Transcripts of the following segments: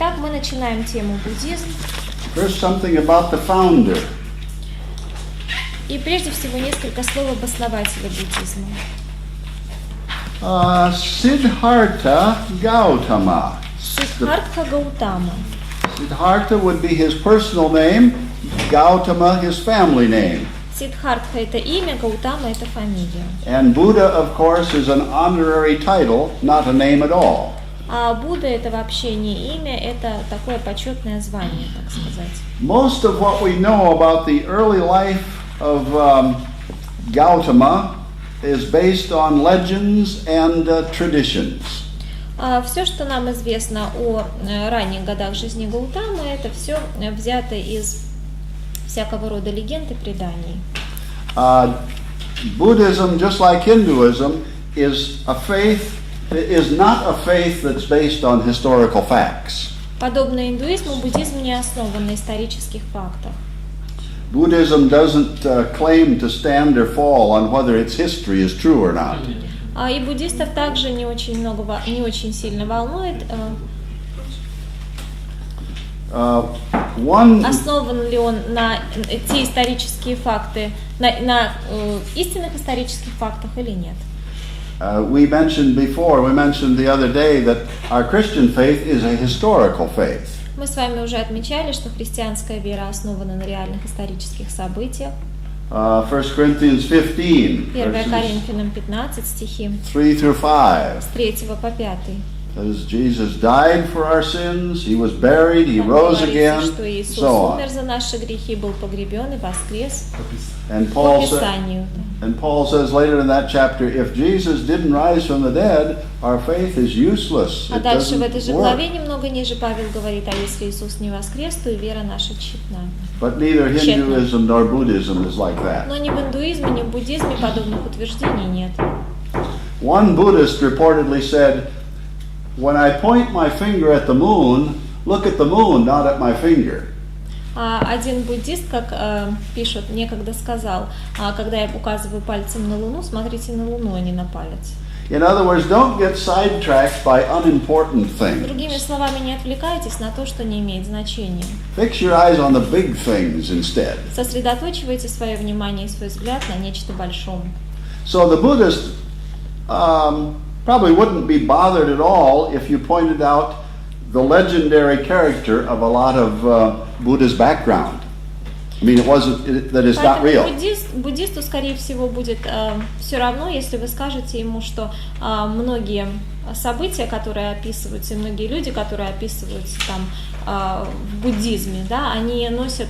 Итак, мы начинаем тему буддизм. First, something about the founder. И прежде всего несколько слов об основателе буддизма. Siddhartha Gautama. Сиддхартха Гаутама. Siddhartha would be his personal name, Gautama his family name. Сиддхартха — это имя, Гаутама — это фамилия. And Buddha, of course, is an honorary title, not a name at all. А Будда — это вообще не имя, это такое почетное звание, так сказать. Most of what we know about the early life of Gautama is based on legends and traditions. Все, что нам известно о ранних годах жизни Гаутамы, это все взято из всякого рода легенд и преданий. Buddhism, just like Hinduism, is not a faith that's based on historical facts. Подобно индуизму, буддизм не основан на исторических фактах. Buddhism doesn't claim to stand or fall on whether its history is true or not. И буддистов также не очень сильно волнует, основан ли он на те исторические факты, на истинных исторических фактах или нет. We mentioned the other day that our Christian faith is a historical faith. Мы с вами уже отмечали, что христианская вера основана на реальных исторических событиях. 1 Corinthians 15, 1 Коринфянам 15 стихи 3 through 5. с 3 по 5. Says Jesus died for our sins, he was buried, he rose again, что Иисус so умер on. за наши грехи, был погребен и воскрес. And По Paul Писанию. says later in that chapter, if Jesus didn't rise from the dead, our faith is useless. А It дальше в doesn't этой же work. главе, немного ниже, Павел говорит, а если Иисус не воскрес, то и вера наша тщетна. But neither Hinduism nor Buddhism is like that. Но ни в индуизме, ни в буддизме подобных утверждений нет. One Buddhist reportedly said, when I point my finger at the moon, look at the moon, not at my finger. Один буддист, как пишут, некогда сказал, когда я указываю пальцем на Луну, смотрите на Луну, а не на палец. In other words, don't get sidetracked by unimportant things. Другими словами, не отвлекайтесь на то, что не имеет значения. Fix your eyes on the big things instead. Сосредоточивайте свое внимание и свой взгляд на нечто большом. So the Buddhist probably wouldn't be bothered at all if you pointed out the legendary character of a lot of Buddha's background. I mean, that is not real. Буддисту, скорее всего, будет все равно, если вы скажете ему, что многие события, которые описываются, и многие люди, которые описываются там в буддизме, да, они носят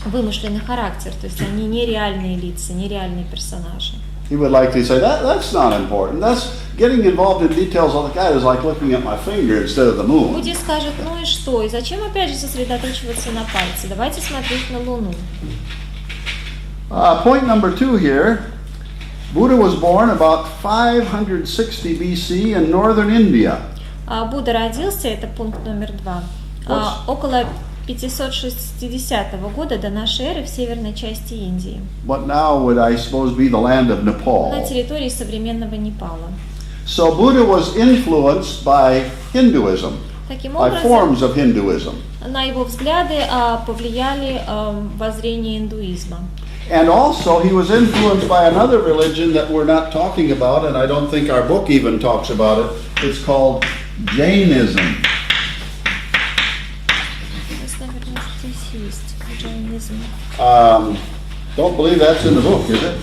вымышленный характер, то есть они нереальные лица, нереальные персонажи. He would likely say, that's not important. That's getting involved in details like that is like looking at my finger instead of the moon. Буддист скажет, ну и что? И зачем опять же сосредоточиваться на пальце? Давайте смотреть на Луну. Point number 2 here. Buddha was born about 560 BC in northern India. Будда родился, это пункт номер 2, около 560 года до нашей эры в северной части Индии. What now would I suppose be the land of Nepal. На территории современного Непала. So Buddha was influenced by Hinduism, Таким by образом, forms of Hinduism. на его взгляды повлияли воззрения индуизма. And also he was influenced by another religion that we're not talking about, and I don't think our book even talks about it. It's called Jainism. Don't believe that's in the book, is it?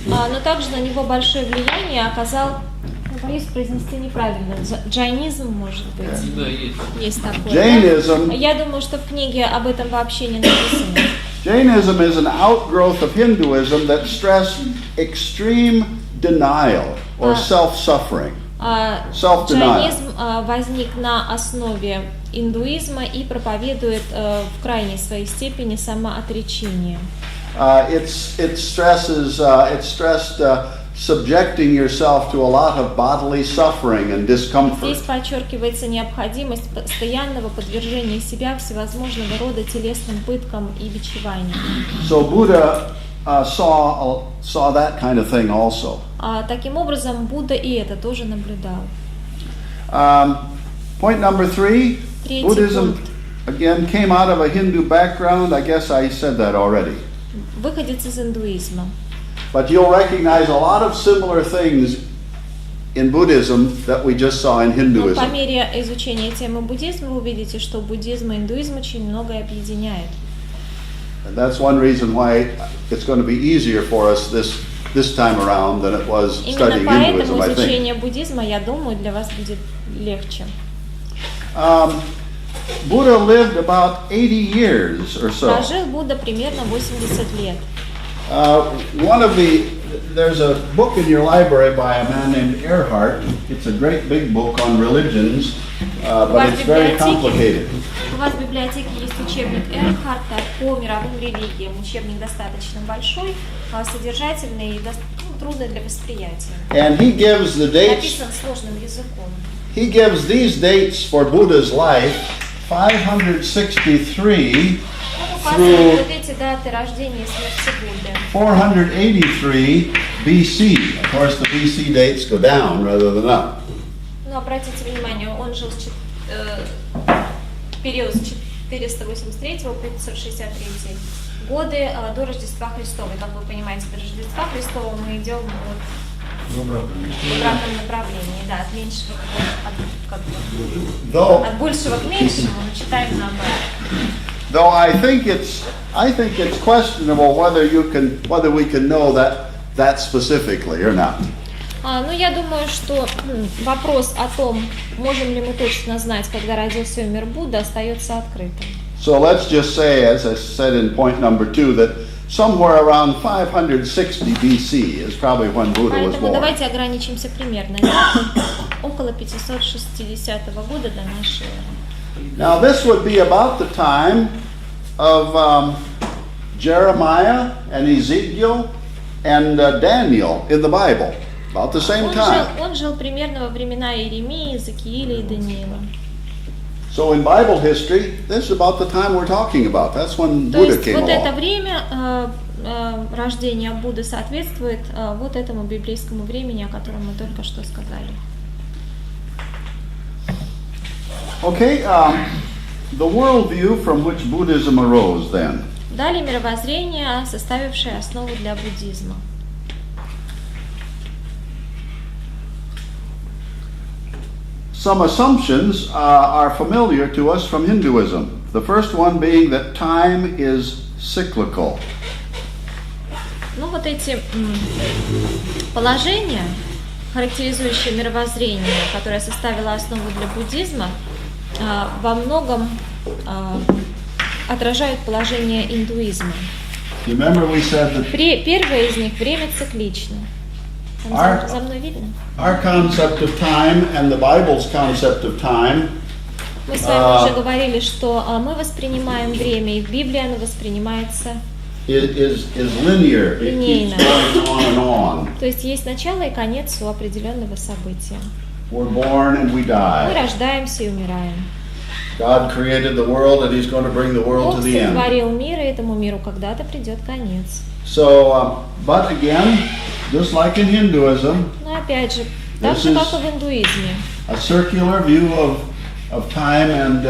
Но также на него большое влияние оказал, боюсь произнести неправильно, джайнизм, может быть. Да, есть такое. Jainism. Да? Я думаю, что в книге об этом вообще не написано. Jainism is an outgrowth of Hinduism that stressed extreme denial or self-suffering. Джайнизм возник на основе индуизма и проповедует в крайней своей степени самоотречение. It stressed subjecting yourself to a lot of bodily suffering and discomfort. Здесь подчеркивается необходимость постоянного подвержения себя всевозможного рода телесным пыткам и бичеваниям. So Buddha saw that kind of thing also. Таким образом, Будда и это тоже наблюдал. Point number 3, Третий Buddhism пункт. again came out of a Hindu background. I guess I said that already. Выходец из индуизма. But you'll recognize a lot of similar things in Buddhism that we just saw in Но по Hinduism. мере изучения темы буддизма вы увидите, что буддизм и индуизм очень многое объединяет. And that's one reason why it's going to be easier for us this time around than it was Именно studying Hinduism, поэтому I think. изучение буддизма, я думаю, для вас будет легче. Buddha lived about 80 years or so. Прожил Будда примерно 80 лет. There's a book in your library by a man named Erhard. It's a great big book on religions, but it's very complicated. У вас в библиотеке есть учебник Эрхарта по мировым религиям. Учебник достаточно большой, содержательный и трудный для восприятия. And he gives the dates. Написан сложным языком. He gives these dates for Buddha's life, 563 Указывает вот эти даты рождения и смерти Будды. 483 BC. Of course, the BC dates go down rather than up. Но обратите внимание, он жил в период с 483 по 563 годы до Рождества Христова. И, как вы понимаете, до Рождества Христова мы идем в обратном направлении, да, от меньшего от большего к меньшему, мы читаем наоборот. Though I think it's questionable whether we can know that specifically or not. Ну, я думаю, что вопрос о том, можем ли мы точно знать, когда родился и умер Будда, остается открытым. So let's just say, as I said in point number 2, that somewhere around 560 BC is probably when Buddha was Поэтому born. давайте ограничимся примерно около 560 года до нашей эры. Now this would be about the time of Jeremiah and Ezekiel and Daniel in the Bible, about the same time. Он жил примерно во времена Иеремии, Иезекииля и Даниила. So in Bible history, this is about the time we're talking about. That's when То Buddha есть came вот это along. время рождения Будды соответствует вот этому библейскому времени, о котором мы только что сказали. Okay, the worldview from which Buddhism arose then. Далее мировоззрение, составившее основу для буддизма. Some assumptions are familiar to us from Hinduism. The first one being that time is cyclical. Ну вот эти положения, характеризующие мировоззрение, которое составило основу для буддизма, во многом отражают положение индуизма. Remember we said that Первое из них — время циклично. Our- За мной видно? our concept of time and the Bible's concept of time Мы с вами уже говорили, что мы воспринимаем время, и в Библии оно воспринимается. is linear. It keeps Линейно. going on and on. То есть есть начало и конец у определенного события. We're born and we Мы die. рождаемся и умираем. God created the world and He's going to bring the world to Бог the end. сотворил мир, и этому миру когда-то придет конец. So, but again, just like in Hinduism, Но опять же, так This же, is- как и в индуизме, a circular view of time and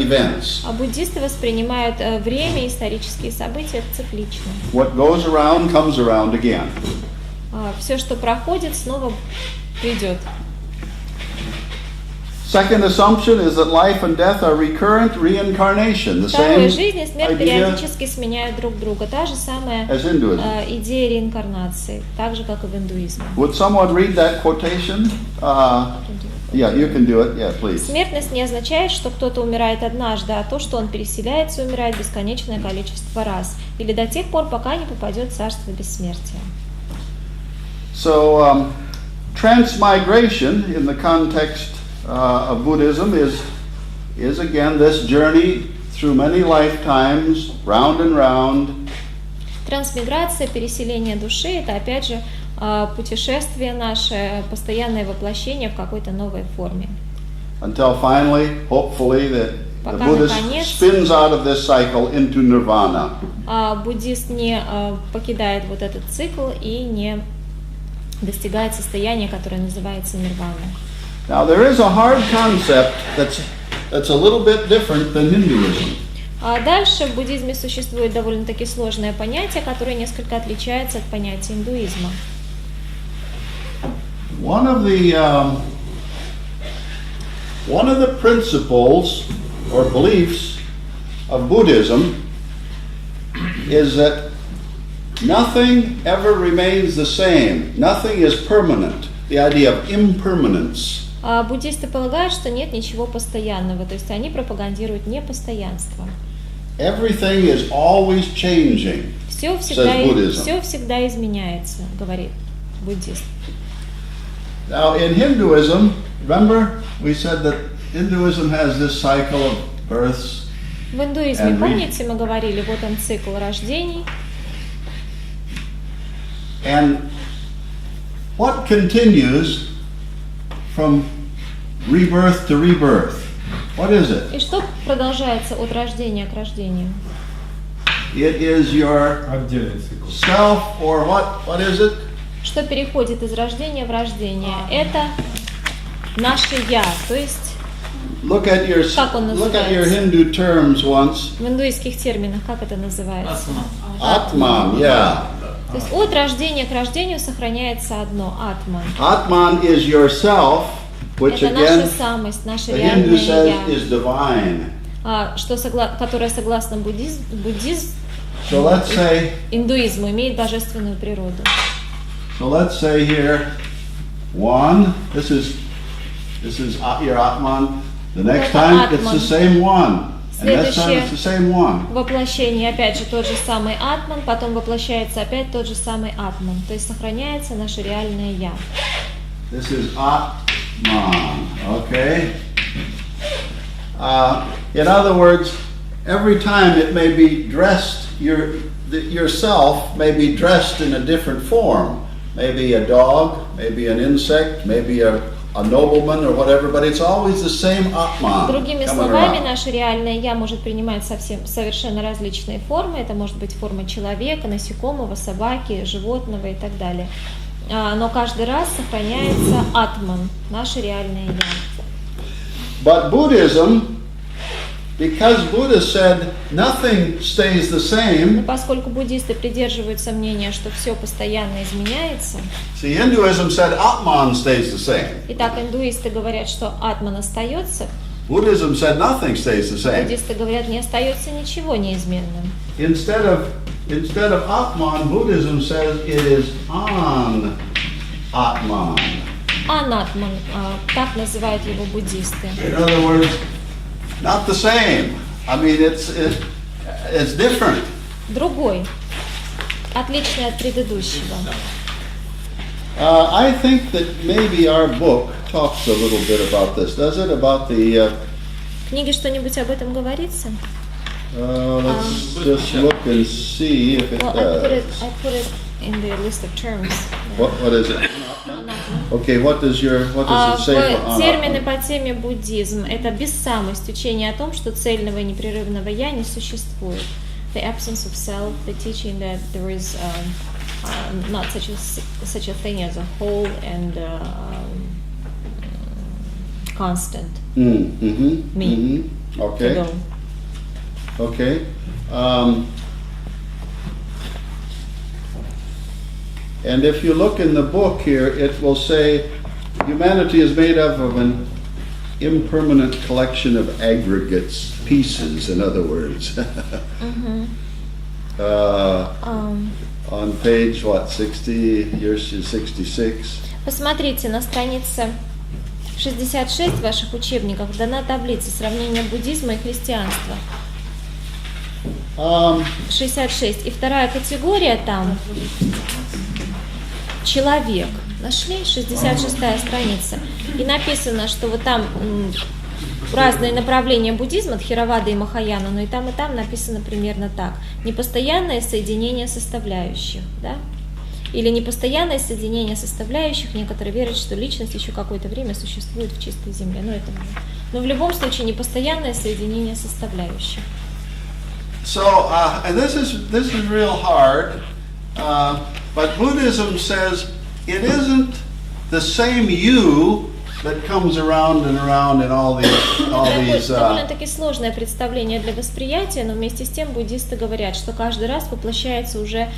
events. а буддисты воспринимают время и исторические события циклично. What goes around comes around again. Все, что проходит, снова придет. Second assumption is that life and death are recurrent reincarnation, the Второе, same жизнь и смерть idea периодически сменяют друг друга. Та же самая as Hinduism. идея реинкарнации, так же, как и в индуизме. Would someone read that quotation? Yeah, you can do it. Yeah, please. Смертность не означает, что кто-то умирает однажды, а то, что он переселяется и умирает бесконечное количество раз, или до тех пор, пока не попадет в царство бессмертия. So, transmigration in the context of Buddhism is again this journey through many lifetimes, round and round. Трансмиграция, переселение души – это опять же путешествие наше, постоянное воплощение в какой-то новой форме. Until finally, hopefully, the Пока Buddhist наконец- spins out of this cycle into nirvana. Буддист не покидает вот этот цикл и не достигает состояния, которое называется нирваной. Now there is a hard concept that's a little bit different than Hinduism. А дальше в буддизме существует довольно-таки сложное понятие, которое несколько отличается от понятия индуизма. One of the principles or beliefs of Buddhism is that nothing ever remains the same. Nothing is permanent. The idea of impermanence. А буддисты полагают, что нет ничего постоянного, то есть они пропагандируют непостоянство. Everything is always changing, Все says Buddhism. всегда изменяется, говорит буддист. Now in Hinduism, remember we said that Hinduism has this cycle of births. В индуизме, помните, мы говорили, вот он цикл рождений. And what continues from rebirth to rebirth? What is it? И что продолжается от рождения к рождению? It is your self, or what is it? Что переходит из рождения в рождение? Это наше «я», то есть Look at your Hindu terms once. в индуистских терминах, как это называется? Atman, yeah. То есть от рождения к рождению сохраняется одно – атман. Atman is yourself, which Это наша again, самость, наше the Hindu реальное says «я», is divine. которое, согласно So let's say, индуизму, имеет божественную природу. so let's say here, one. This is your Atman. The next time it's the same one. And next time it's the same one. Воплощение, опять же, тот же самый атман, потом воплощается опять тот же самый атман. То есть сохраняется наше реальное «я». This is Atman, okay? In other words, every time it may be dressed, yourself may be dressed in a different form. Maybe a dog, maybe an insect, maybe a nobleman or whatever, but it's always the same Atman. Другими словами, наше реальное «я» может принимать совершенно различные формы. Это может быть форма человека, насекомого, собаки, животного и так далее. Но каждый раз сохраняется атман, наше реальное «я». But Buddhism, because Buddha said nothing stays the same. Но поскольку буддисты придерживаются мнения, что все постоянно изменяется. See, Hinduism said Atman stays the same. Итак, индуисты говорят, что атман остается. Buddhism said nothing stays the same. Буддисты говорят, не остается ничего неизменным. Instead of Atman, Buddhism says it is an Atman. Анатман, так называют его буддисты. In other words, not the same. I mean, it's different. Другой, отличный от предыдущего. I think that maybe our book talks a little bit about this. Does it? About the. В книге что-нибудь об этом говорится? Let's just look and see if it does. I put it in the list of terms. What is it? Okay, what does it say for термины по теме буддизм – это бессамость, учение о том, что цельного и непрерывного «я» не существует. The absence of self, the teaching that there is not such a thing as a whole and constant me. Okay. Okay. And if you look in the book here, it will say humanity is made up of an impermanent collection of aggregates, pieces, in other words. On page, 60, yours is 66. Посмотрите, на странице 66 в ваших учебниках дана таблица сравнения буддизма и христианства. 66. И вторая категория там человек. Нашли? 66-я страница. И написано, что вот там разные направления буддизма, Тхеравада и Махаяна, но и там написано примерно так. Непостоянное соединение составляющих, да? Или непостоянное соединение составляющих. Некоторые верят, что личность еще какое-то время существует в чистой земле. Но в любом случае непостоянное соединение составляющих. So, and this is real hard, but Buddhism says it isn't the same you that comes around and around in all these. Довольно-таки сложное представление для восприятия, но вместе с тем буддисты говорят, что каждый раз воплощается уже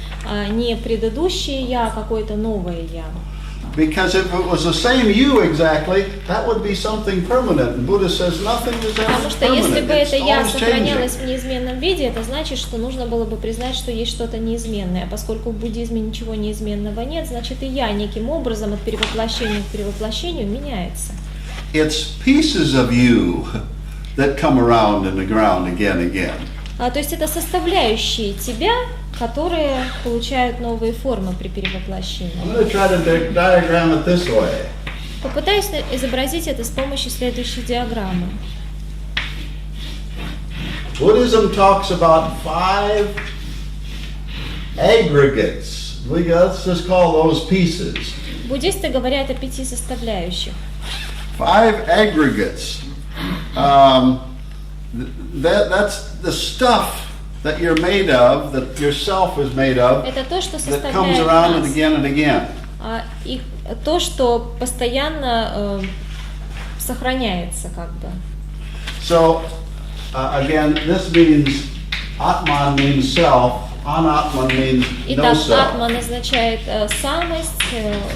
не предыдущее я, а какое-то новое я. Because if it was the same you exactly, that would be something permanent. And Buddha says nothing is ever Потому что если бы permanent. это It's я always сохранялось changing. в неизменном виде, это значит, что нужно было бы признать, что есть что-то неизменное. А поскольку в буддизме ничего неизменного нет, значит и я неким образом от перевоплощения к перевоплощению меняется. It's pieces of you that come around in the ground again and again. То есть это составляющие тебя, которые получают новые формы при перевоплощении. I'm going to try to diagram it this way. Попытаюсь изобразить это с помощью следующей диаграммы. Buddhism talks about 5 aggregates. Let's just call those pieces. Буддисты говорят о 5 составляющих. 5 aggregates. That's the stuff that you're made of, that yourself is made of, Это то, что that comes составляет around and нас. again and again. И то, что постоянно сохраняется как бы. So, again, this means Atman means self, Anatman means no Итак, self. атман означает самость,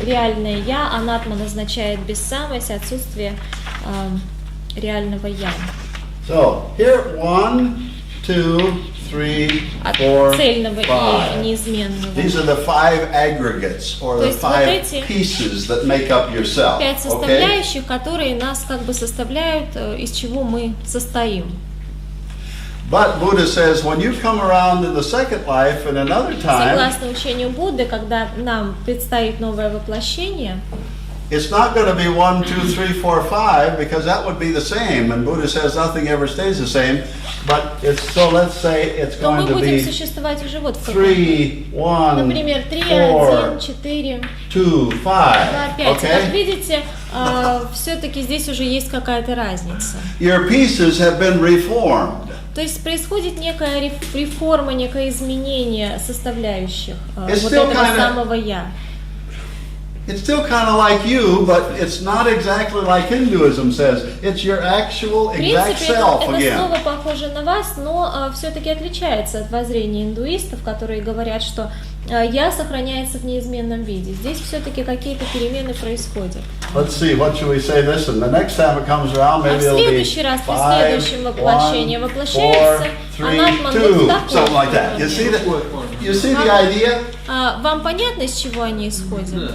реальное я, анатман означает бессамость, отсутствие реального я. So, here 1, 2, 3, От 4, цельного и 5. неизменного. These are the 5 aggregates, or То the есть вот 5 эти pieces that make up yourself. 5 Okay? составляющих, которые нас как бы составляют, из чего мы состоим. But Buddha says when you come around in the second life in another time, Согласно учению Будды, когда нам предстоит новое воплощение, it's not going to be 1, 2, 3, 4, 5 because that would be the same. And Buddha says nothing ever stays the same. But it's so let's say it's то мы going to будем be существовать уже вот в таком. 3, 1, Например, 3, 4, 1, 4, 2, 5. 2, 5. Как Okay? видите, все-таки здесь уже есть какая-то разница. Your pieces have been reformed. То есть происходит некая реформа, некое изменение составляющих It's вот still этого kinda- самого «я». It's still kind of like you, but it's not exactly like Hinduism says. It's your actual В exact принципе, self это again. снова похоже на вас, но все-таки отличается от воззрения индуистов, которые говорят, что «я» сохраняется в неизменном виде. Здесь все-таки какие-то перемены происходят. Let's see, what should we say this? And the next time it comes around, А в maybe it'll be следующий раз, при 5, следующем воплощении 1, воплощается 4, 3, анатман 2, вот в такой something like that. You see you see the idea? Вам понятно, из чего они исходят?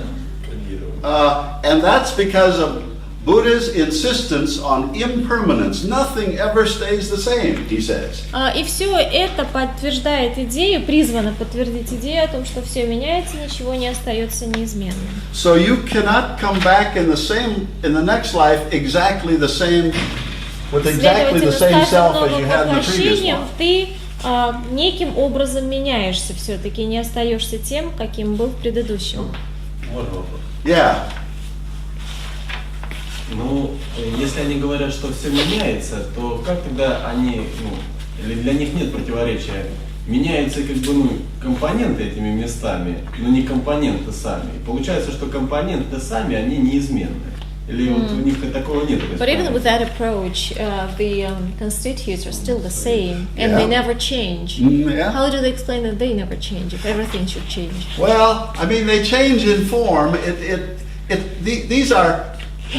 And that's because of Buddha's insistence on impermanence. Nothing ever stays the same, he says. И все это подтверждает идею, призвано подтвердить идею о том, что все меняется, ничего не остается неизменным. So you cannot come back in the next life exactly the same, with exactly the Следовательно, same с self каждым as you новым had in the previous воплощением one. ты неким образом меняешься все-таки, не остаешься тем, каким был в предыдущем. Вот вопрос. Yeah. Ну, если они говорят, что все меняется, то как тогда они, или для них нет противоречия, меняются как бы компоненты этими местами, но не компоненты сами. Получается, что компоненты сами, они неизменны. Или вот у них такого нет? But even with that approach, the constituents are still the same, and they Yeah. never change. Yeah. How do they explain that they never change if everything should change? Well, I mean, they change in form. These are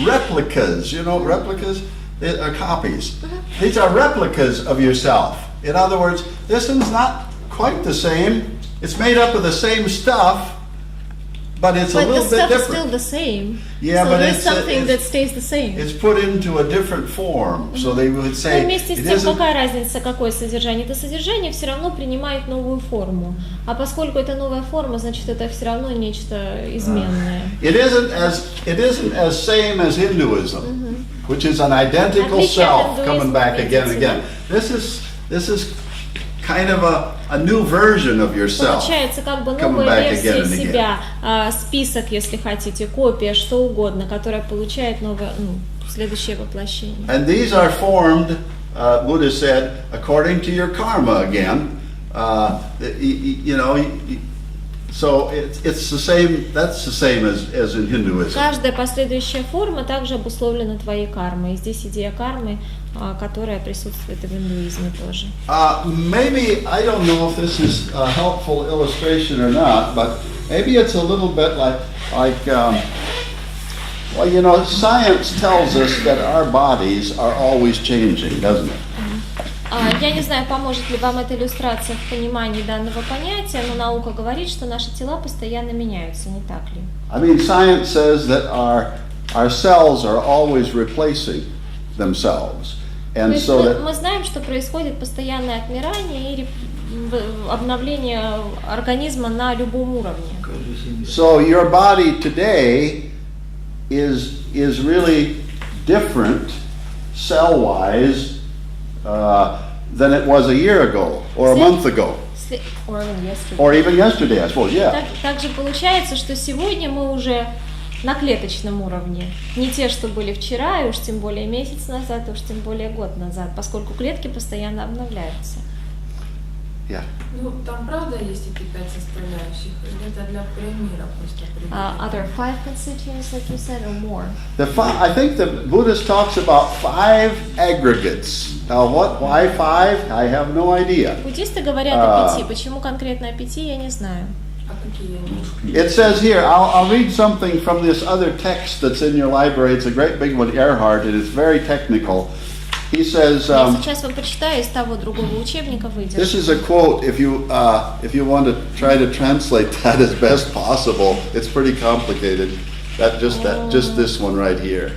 replicas, you know, replicas are copies. These are replicas of yourself. In other words, this one's not quite the same. It's made up of the same stuff, but it's a But the little bit stuff is still different. the same. Yeah, so but there's it's something that stays the same. It's put into a different form, so they would Но say вместе с it тем, isn't. какая разница, какое содержание? Это содержание все равно принимает новую форму. А поскольку это новая форма, значит, это все равно нечто изменное. It isn't as same as Hinduism, which is an identical Отличие от self coming back again and again. This is kind of a new version of yourself. Получается как бы coming новая back версия again and again. себя, список, если хотите, копия, что угодно, которая получает новое, следующее воплощение. And these are formed, Buddha said, according to your karma again. So it's the same. That's the same as in Hinduism. Каждая последующая форма также обусловлена твоей кармой. И здесь идея кармы, которая присутствует и в индуизме тоже. Maybe I don't know if this is a helpful illustration or not, but maybe it's a little bit like well, you know, science tells us that our bodies are always changing, doesn't it? Я не знаю, поможет ли вам эта иллюстрация в понимании данного понятия, но наука говорит, что наши тела постоянно меняются, не так ли? I mean, science says that our cells are always replacing themselves, and so that мы знаем, что происходит постоянное отмирание и обновление организма на любом уровне. So your body today is really different cell-wise than it was a year ago or a month ago. Or even yesterday, I suppose, yeah. Также получается, что сегодня мы уже на клеточном уровне. Не те, что были вчера, и уж тем более месяц назад, и уж тем более год назад, поскольку клетки постоянно обновляются. Yeah. Ну, там правда есть эти 5 составляющих, или это для примера просто определения? Are there 5 constituents, like you said, or more? I think the Buddhist talks about 5 aggregates. Now, why 5? I have no idea. Буддисты говорят о 5. Почему конкретно о 5, я не знаю. А какие они? It says here, I'll read something from this other text that's in your library. It's a great big one, Earhart, and it's very technical. He says, Я сейчас вам прочитаю из того другого учебника выйдет. this is a quote, if you want to try to translate that as best possible, it's pretty complicated. Just this one right here.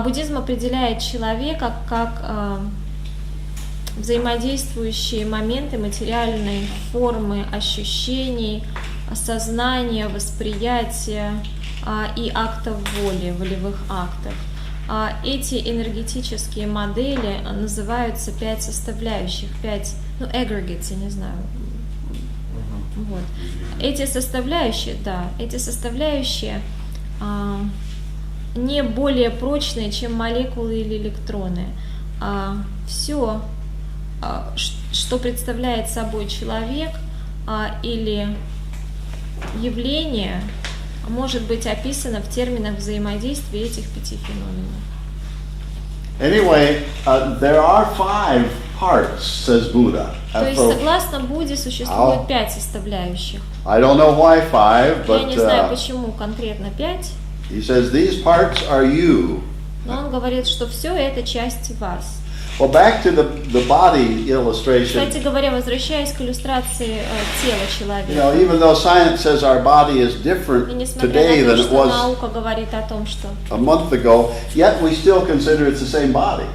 Буддизм определяет человека как взаимодействующие моменты материальной формы ощущений, сознания, восприятия и актов воли, волевых актов. Эти энергетические модели называются 5 составляющих, 5, aggregates, я не знаю. Вот. Эти составляющие не более прочные, чем молекулы или электроны. Все, что представляет собой человек или явление, может быть описано в терминах взаимодействия этих 5 феноменов. Anyway, there are 5 parts, says Buddha. То есть, согласно Будде, существует 5 составляющих. I don't know why 5, but я не знаю, почему конкретно 5. He says these parts are you. Но он говорит, что все это часть вас. Well, back to the body illustration. Кстати говоря, возвращаясь к иллюстрации тела человека. You know, even though science says our body is different today than it was наука говорит о том, что a month ago, yet we still consider it's the same body.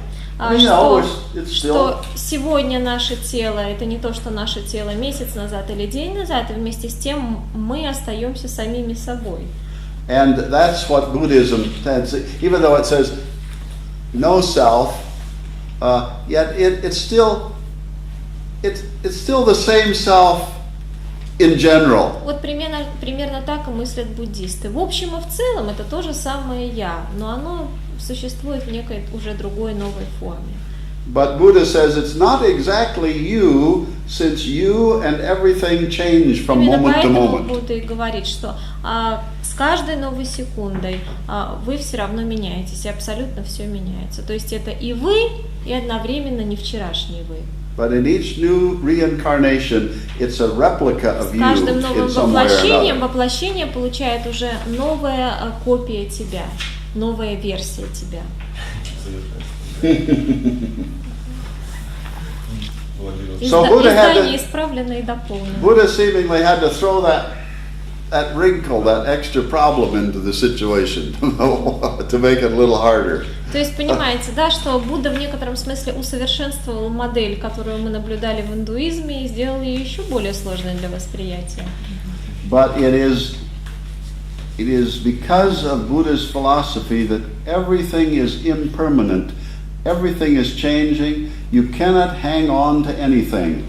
Что сегодня наше тело это не то, что наше тело месяц назад или день назад, и вместе с тем мы остаемся самими собой. And that's what Buddhism says. Even though it says no self, yet it's still the same self in general. Вот примерно так и мыслят буддисты. В общем и в целом это то же самое я, но оно существует в некой уже другой новой форме. But Buddha says it's not exactly you, since you and everything change from moment to moment. Будда и говорит, что с каждой новой секундой вы все равно меняетесь, и абсолютно все меняется. То есть это и вы, и одновременно не вчерашний вы. But in each new reincarnation, it's a replica of you in some way or another. С каждым новым воплощение получает уже новая копия тебя, новая версия тебя. So Buddha seemingly had to throw that wrinkle, that extra problem into the situation to make it a little harder. То есть понимаете, да, что Будда в некотором смысле усовершенствовал модель, которую мы наблюдали в индуизме, и сделал ее еще более сложной для восприятия. But it is because of Buddha's philosophy that everything is impermanent. Everything is changing. You cannot hang on to anything.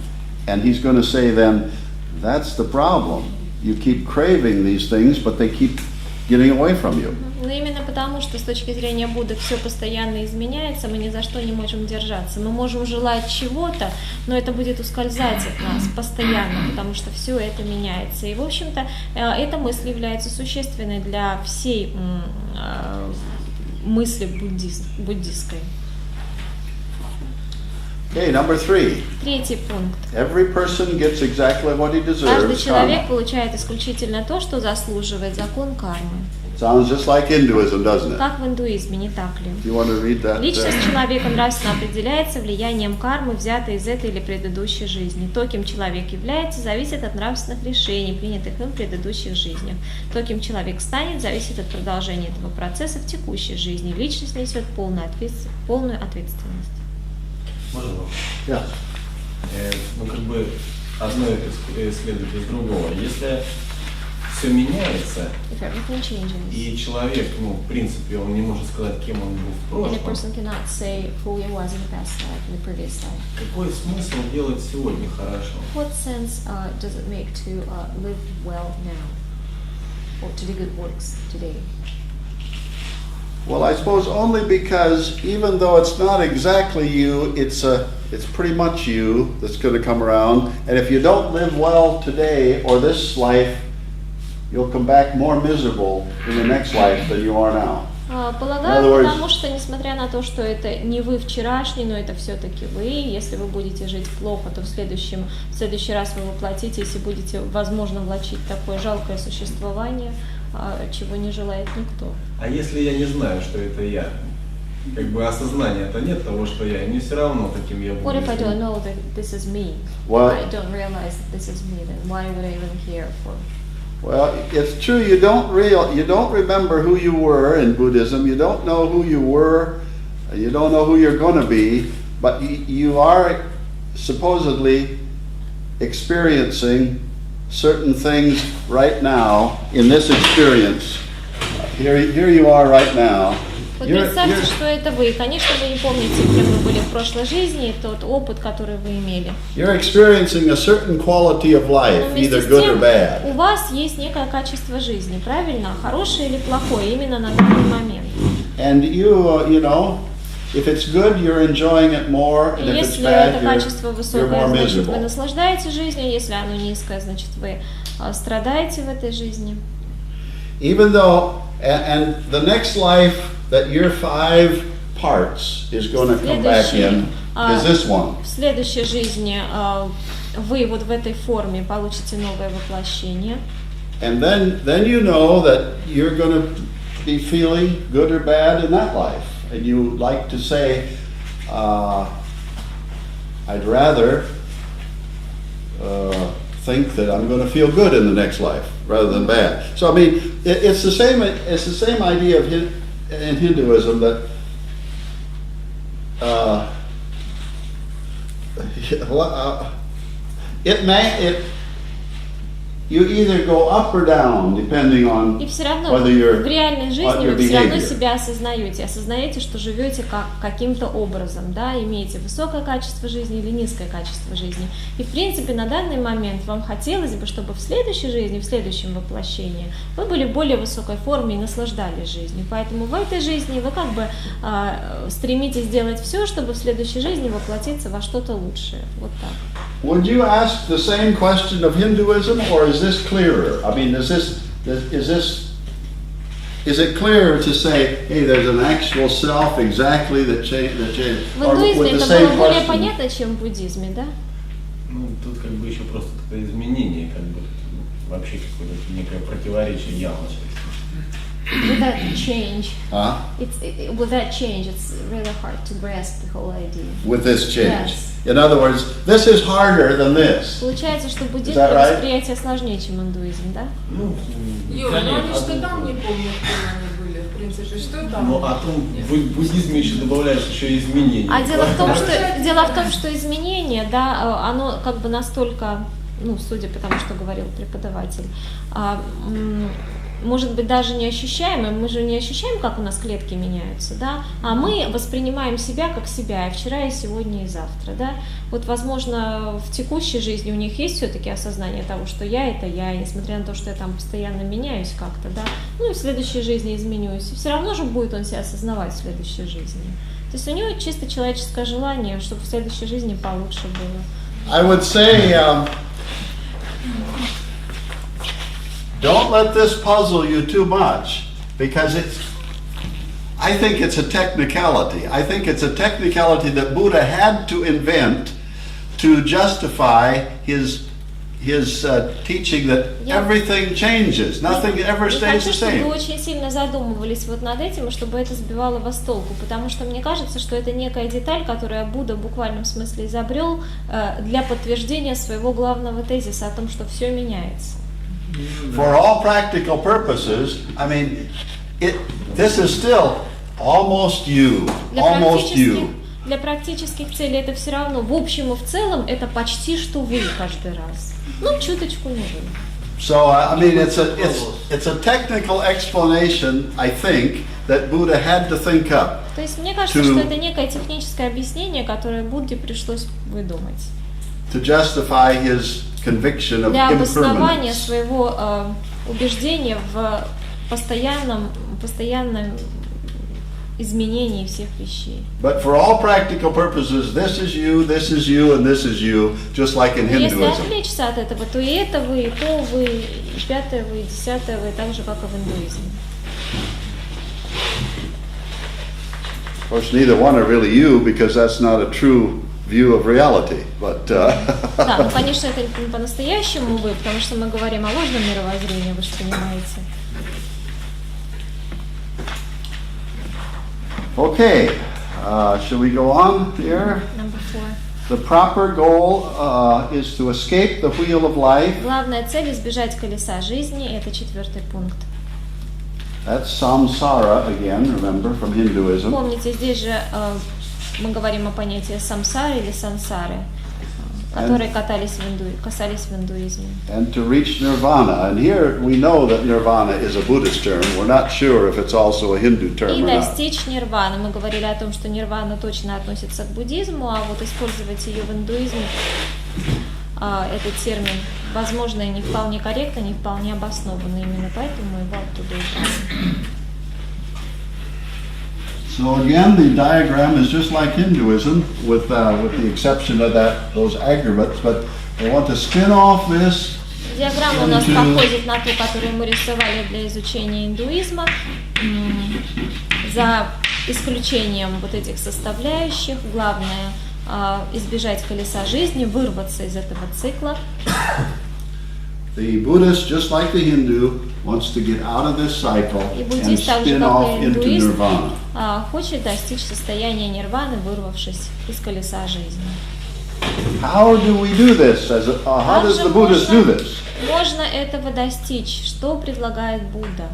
And he's going to say then, that's the problem. You keep craving these things, but they keep getting away from you. Но именно потому, что с точки зрения Будды все постоянно изменяется, мы ни за что не можем держаться. Мы можем желать чего-то, но это будет ускользать от нас постоянно, потому что все это меняется. И, в общем-то, эта мысль является существенной для всей мысли буддистской. Okay, number 3. Третий пункт. Every person gets exactly what he Каждый deserves. человек Karma. получает исключительно то, что заслуживает, закон кармы. Sounds just like Hinduism, doesn't it? Как в индуизме, не так ли? Do you want to read that? Личность человека нравственно определяется влиянием кармы, взятой из этой или предыдущей жизни. То, кем человек является, зависит от нравственных решений, принятых им в предыдущих жизнях. То, кем человек станет, зависит от продолжения этого процесса в текущей жизни. Личность несет полную ответственность. Можно вопрос? Yeah. Ну, как бы одно следует из другого. Если все меняется, If everything changes, и человек, ну, в принципе, он не может сказать, кем он был в and a прошлом, person cannot say who he was in the past life, in the previous life. какой смысл делать сегодня хорошо? What sense does it make to live well now, or to do good works today? Well, I suppose only because even though it's not exactly you, it's pretty much you that's going to come around. And if you don't live well today or this life, you'll come back more miserable in the next life than you are now. Полагаю, потому что, несмотря на то, что это не вы вчерашний, но это все-таки вы, если вы будете жить плохо, то в следующий раз вы воплотитесь и будете, возможно, влачить такое жалкое существование, чего не желает никто. А если я не знаю, что это я? Как бы осознания-то нет того, что я, и мне все равно, каким я буду. What if I don't know that this is me? Well, I don't realize that this is me, then why would I even care for? Well, it's true. You don't remember who you were in Buddhism. You don't know who you were. You don't know who you're going to be. But you are supposedly experiencing certain things right now in this experience. Here you are right now. Вот представьте, что это вы. Конечно, вы не помните, кем вы были в прошлой жизни, тот опыт, который вы имели. You're experiencing a certain quality of life, Но вместе either с good or тем, bad. у вас есть некое качество жизни, правильно? Хорошее или плохое, именно на данный момент. And you know, if it's good, you're enjoying it more, and if it's Если это bad, качество you're высокое, more значит, вы miserable. наслаждаетесь жизнью, если оно низкое, значит, вы страдаете в этой жизни. Even though, and the next life that your 5 parts is going to come back in is this one. В следующей жизни вы вот в этой форме получите новое воплощение. And then you know that you're going to be feeling good or bad in that life. And you like to say, I'd rather think that I'm going to feel good in the next life rather than bad. So I mean, it's the same idea of in Hinduism that you either go up or down depending on И все равно whether you're в реальной what жизни your вы все равно behavior. себя осознаете, что живете каким-то образом, да, имеете высокое качество жизни или низкое качество жизни. И в принципе на данный момент вам хотелось бы, чтобы в следующей жизни, в следующем воплощении вы были в более высокой форме и наслаждались жизнью. Поэтому в этой жизни вы как бы стремитесь сделать все, чтобы в следующей жизни воплотиться во что-то лучшее. Вот так. Would you ask the same question of Hinduism, or is this clearer? I mean, is it clearer to say, hey, there's an actual self exactly that changed, В or индуизме with the это same было более question? понятно, чем в буддизме, да? Ну, тут как бы еще просто такое изменение, как бы вообще какое-то некое противоречие явно. With that change, Huh? with that change, it's really hard to grasp the whole idea. With this change. Yes. In other words, this is harder than this. Получается, что буддизм that right? восприятие сложнее, чем индуизм, да? Ну, Юр, ну они что там не помнят, кем они были, в принципе, что там? Ну, а тут в буддизме еще добавляется еще изменения. А дело в том, что изменение, да, оно как бы настолько ну, судя по тому, что говорил преподаватель, может быть, даже не ощущаем, и мы же не ощущаем, как у нас клетки меняются, да, а мы воспринимаем себя как себя, и вчера, и сегодня, и завтра, да. Вот, возможно, в текущей жизни у них есть все-таки осознание того, что я – это я, и несмотря на то, что я там постоянно меняюсь как-то, да, ну и в следующей жизни изменюсь, и все равно же будет он себя осознавать в следующей жизни. То есть у него чисто человеческое желание, чтобы в следующей жизни получше было. I would say, don't let this puzzle you too much, because I think it's a technicality. I think it's a technicality that Buddha had to invent to justify his teaching that everything changes, nothing ever stays the same. Вы очень сильно задумывались вот над этим, и чтобы это сбивало вас с толку, потому что мне кажется, что это некая деталь, которую Будда в буквальном смысле изобрел для подтверждения своего главного тезиса о том, что все меняется. For all practical purposes, I mean, this is still almost you, almost you. Для практических целей это все равно, в общем и в целом, это почти что вы каждый раз. Ну, чуточку не вы. So, I mean, it's a technical explanation, I think, that Buddha had to think up. То есть мне кажется, что это некое техническое объяснение, которое Будде пришлось выдумать. To justify his conviction of для обоснования impermanence. Своего убеждения в постоянном изменении всех вещей. But for all practical purposes, this is you, and this is you, just like in Если Hinduism. отвлечься от этого, то и это вы, и то вы, и пятое вы, и десятое вы, так же, как и в индуизме. Of course, neither one are really you, because that's not a true view of reality. But да, ну, конечно, это не по-настоящему вы, потому что мы говорим о ложном мировоззрении, вы же понимаете. Okay, shall we go on here? Number 4. The proper goal is to escape the wheel of life. Главная цель избежать колеса жизни, это 4-й пункт. That's samsara again, remember, from Hinduism. Помните, здесь же мы говорим о понятии самсары или сансары, которые касались в индуизме. And to reach nirvana. And here we know that nirvana is a Buddhist term. We're not sure if it's also a Hindu term И or not. достичь нирваны. Мы говорили о том, что нирвана точно относится к буддизму, а вот использовать ее в индуизме, этот термин, возможно, не вполне корректно, не вполне обоснованно. Именно поэтому его оттуда убрали. So again, the diagram is just like Hinduism, with the exception of those aggregates. But I want to spin off this. Диаграмма у нас походит на ту, которую мы рисовали для изучения индуизма, за исключением вот этих составляющих. Главное избежать колеса жизни, вырваться из этого цикла. The Buddhist, just like the Hindu, wants to get out of this cycle and spin off into nirvana. Хочет достичь состояния нирваны, вырвавшись из колеса жизни. How do we do this? How does the Buddhist do this? Можно этого достичь. Что предлагает Будда?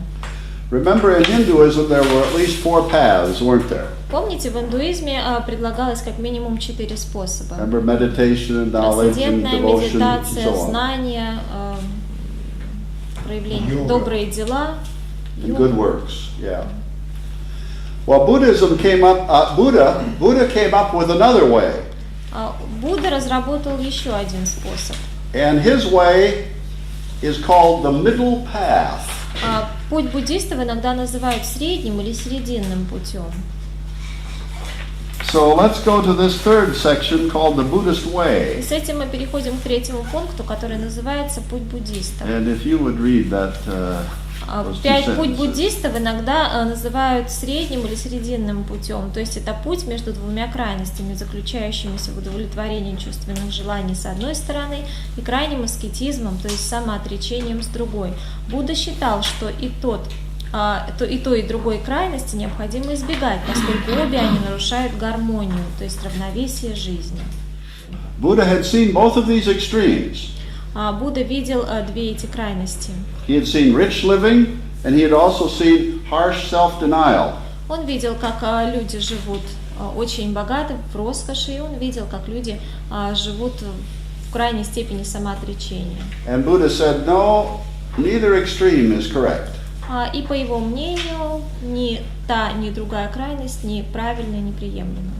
Remember, in Hinduism there were at least 4 paths, weren't there? Помните, в индуизме предлагалось как минимум 4 способа. Remember meditation, knowledge, and Трансцендентная devotion, and медитация, so on. знания, проявление, добрые дела, And good works, yeah. Well, Buddhism came up. Buddha came up with another way, Будда разработал еще один способ. and his way is called the middle path. Путь буддистов иногда называют средним или серединным путем. So let's go to this third section called the Buddhist И way. с этим мы переходим к 3-му пункту, который называется «Путь буддистов». And if you would read that, those two Путь sentences. буддистов иногда называют средним или серединным путем, то есть это путь между двумя крайностями, заключающимися в удовлетворении чувственных желаний с одной стороны и крайним аскетизмом, то есть самоотречением с другой. Будда считал, что и той, и другой крайности необходимо избегать, поскольку обе они нарушают гармонию, то есть равновесие жизни. Buddha had seen both of these extremes. Будда видел две эти крайности. He had seen rich living, and he had also seen harsh self-denial. Он видел, как люди живут очень богато, в роскоши, и он видел, как люди живут в крайней степени самоотречения. And Buddha said, no, neither extreme is correct. И по его мнению, ни та, ни другая крайность ни правильна, ни приемлема.